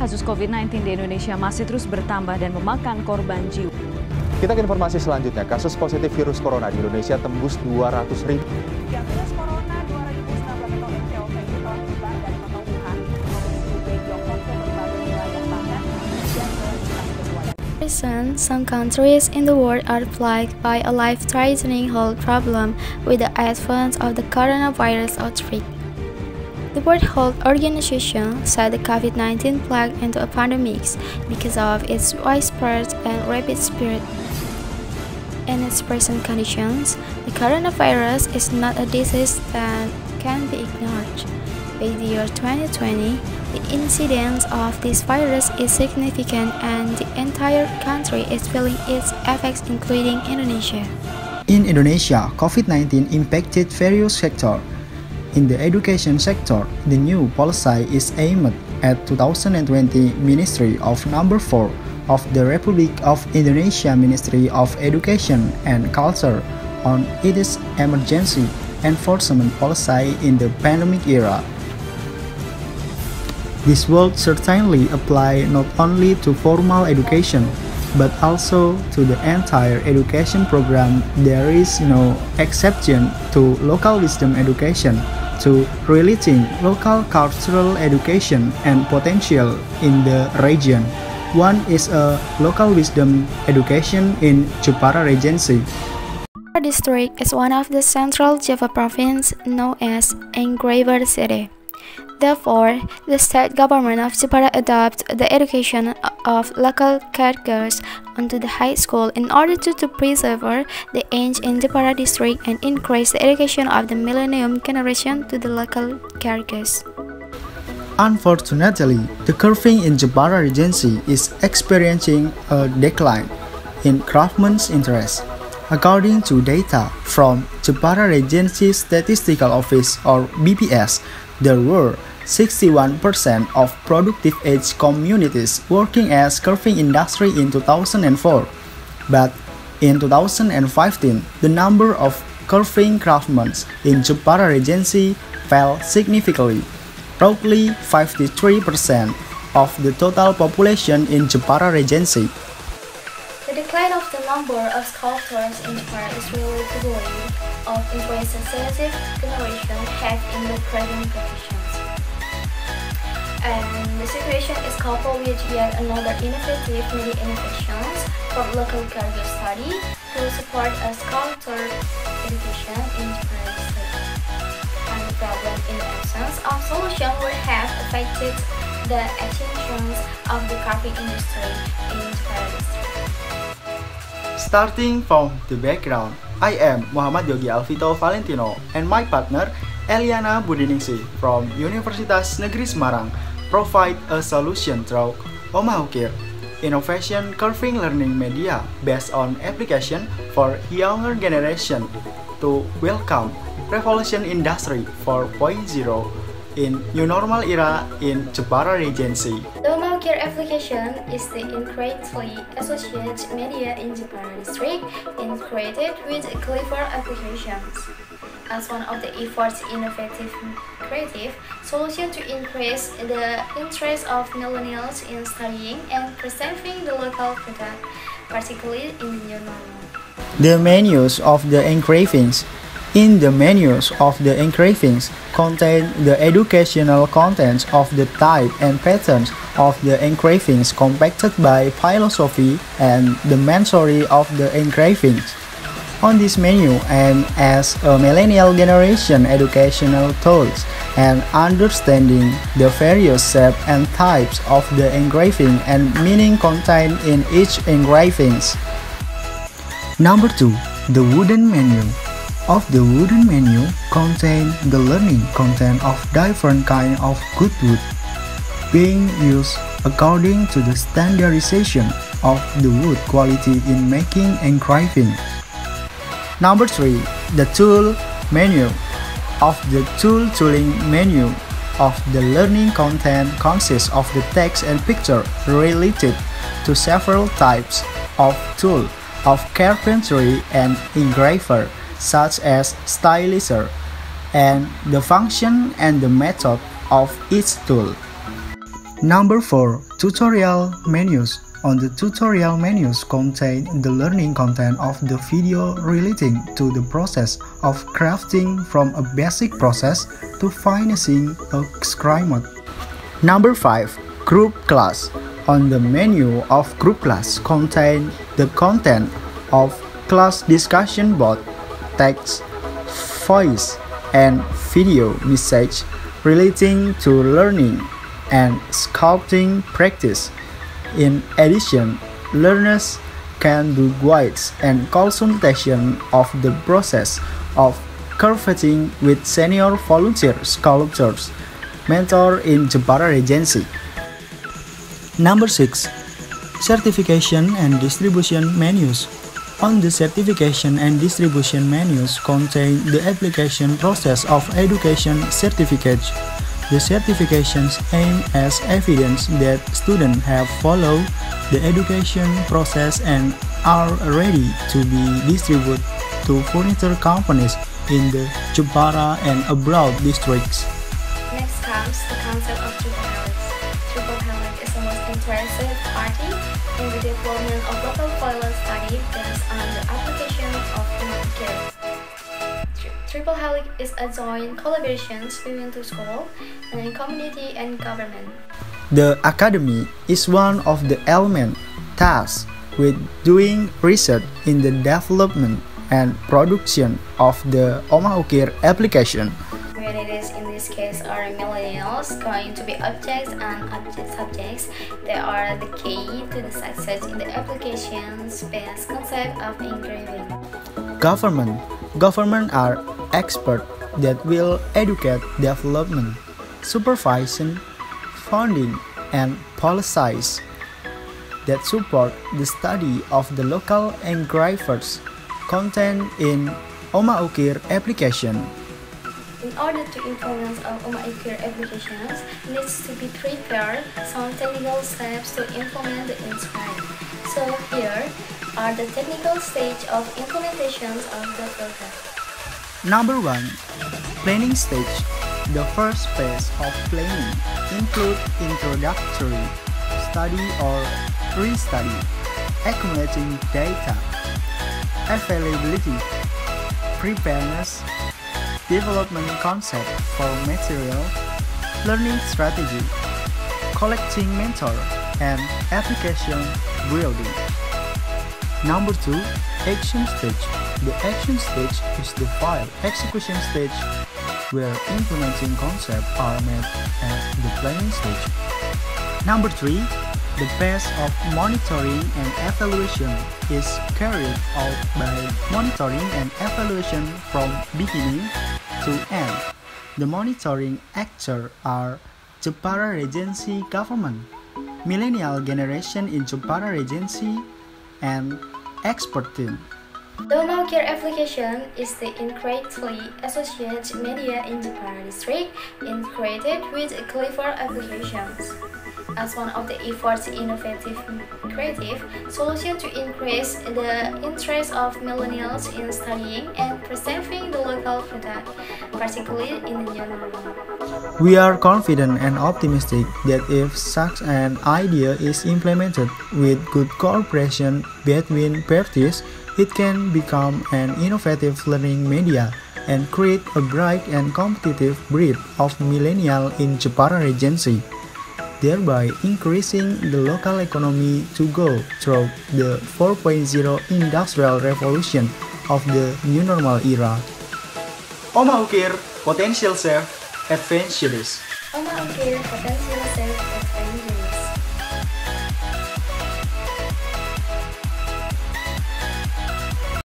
kasus COVID-19 di Indonesia masih terus bertambah dan memakan korban jiwa. Kita ke informasi selanjutnya, kasus positif virus corona di Indonesia tembus 200.000. Ya, virus corona 2019 atau MCOV ini telah menyebar dari kota Wuhan, provinsi Hubei, Tiongkok ke berbagai wilayah bahkan dan ke Recent, some countries in the world are plagued by a life-threatening health problem with the advance of the coronavirus outbreak. The World Health Organization said the COVID-19 plague into a pandemic because of its widespread and rapid spread. In its present conditions, the coronavirus is not a disease that can be ignored. By the year 2020, the incidence of this virus is significant and the entire country is feeling its effects, including Indonesia. In Indonesia, COVID-19 impacted various sectors. In the education sector, the new policy is aimed at 2020 Ministry of Number 4 of the Republic of Indonesia Ministry of Education and Culture on its emergency enforcement policy in the pandemic era. This will certainly apply not only to formal education, but also to the entire education program. There is no exception to local wisdom education, to relating local cultural education and potential in the region. One is a local wisdom education in Jepara Regency. Jepara district is one of the central Java province known as Engraver City. Therefore, the state government of Jepara adopted the education of local characters onto the high school in order to preserve the age in Jepara district and increase the education of the millennium generation to the local characters. Unfortunately, the curving in Jepara Regency is experiencing a decline in craftsmen's interest. According to data from Jepara Regency Statistical Office or BPS, there were 61% of productive age communities working as carving industry in 2004. But in 2015, the number of carving craftsmen in Jepara Regency fell significantly. Roughly 53% of the total population in Jepara Regency. The decline of the number of sculptors in Jepara is related to the rate of interest sensitive generation have in the present conditions. And the situation is coupled with yet another innovative media innovations for local career study to support a sculptor education in Jepara district. And the problem in essence of solution would have affected the attentions of the carving industry in Jepara district. Starting from the background, I am Muhammad Yogi Alfito Valentino and my partner Eliyana Budiningsih from Universitas Negeri Semarang provide a solution through Omah Ukir, innovation carving learning media based on application for younger generation to welcome Revolution Industry 4.0 in new normal era in Jepara Regency. The Omah Ukir application is the incredibly associated media in Jepara district integrated with clever applications. As one of the efforts innovative creative solution to increase the interest of millennials in studying and preserving the local product, particularly in the new normal. The menus of the engravings. In the menus of the engravings contain the educational contents of the type and patterns of the engravings compacted by philosophy and the mentory of the engravings. On this menu and as a millennial generation educational tools and understanding the various shapes and types of the engraving and meaning contained in each engravings. Number 2. The wooden menu. Of the wooden menu contain the learning content of different kind of good wood, being used according to the standardization of the wood quality in making engraving. Number 3. The tool menu. Of the tooling menu of the learning content consists of the text and picture related to several types of tool of carpentry and engraver, such as stylizer, and the function and the method of each tool. Number 4. Tutorial menus. On the tutorial menus contain the learning content of the video relating to the process of crafting from a basic process to finishing a scrimmage. Number 5. Group class. On the menu of group class contain the content of class discussion board, text, voice, and video message relating to learning and sculpting practice. In addition, learners can do guides and consultation of the process of crafting with senior volunteer sculptors, mentor in Jepara Regency. Number 6. Certification and distribution menus. On the certification and distribution menus contain the application process of education certificates. The certifications aim as evidence that students have followed the education process and are ready to be distributed to furniture companies in the Jepara and abroad districts. Next comes the concept of triple helix. Triple helix is the most interested party in the development of local violence study based on the application of Ukir. Triple helix is a joint collaboration between two schools and community and government. The academy is one of the elements tasked with doing research in the development and production of the Omah Ukir application. Communities in this case are millennials going to be objects and subjects. They are the key to the success in the applications-based concept of engraving. Government are experts that will educate development, supervision, funding, and policies that support the study of the local engravers contained in Omah Ukir application. In order to implement Omah Ukir applications, needs to be prepared some technical steps to implement the instrument. So here are the technical stage of implementations of the program. Number 1. Planning stage. The first phase of planning includes introductory, study or re-study, accumulating data, availability, preparedness, development concept for material, learning strategy, collecting mentor, and application building. Number 2. Action stage. The action stage is the file execution stage where implementing concepts are made at the planning stage. Number 3. The phase of monitoring and evaluation is carried out by monitoring and evaluation from beginning to end. The monitoring actors are Jepara Regency government, millennial generation in Jepara Regency, and expert team. The Omah Ukir application is the incredibly associated media in Jepara district integrated with clever applications. As one of the efforts innovative creative solution to increase the interest of millennials in studying and preserving the local product, particularly in the new normal. We are confident and optimistic that if such an idea is implemented with good cooperation between parties, it can become an innovative learning media and create a bright and competitive breed of millennials in Jepara Regency, thereby increasing the local economy to go through the 4.0 industrial revolution of the new normal era. Omah Ukir, Potential Self Adventures. Omah Ukir Potential Self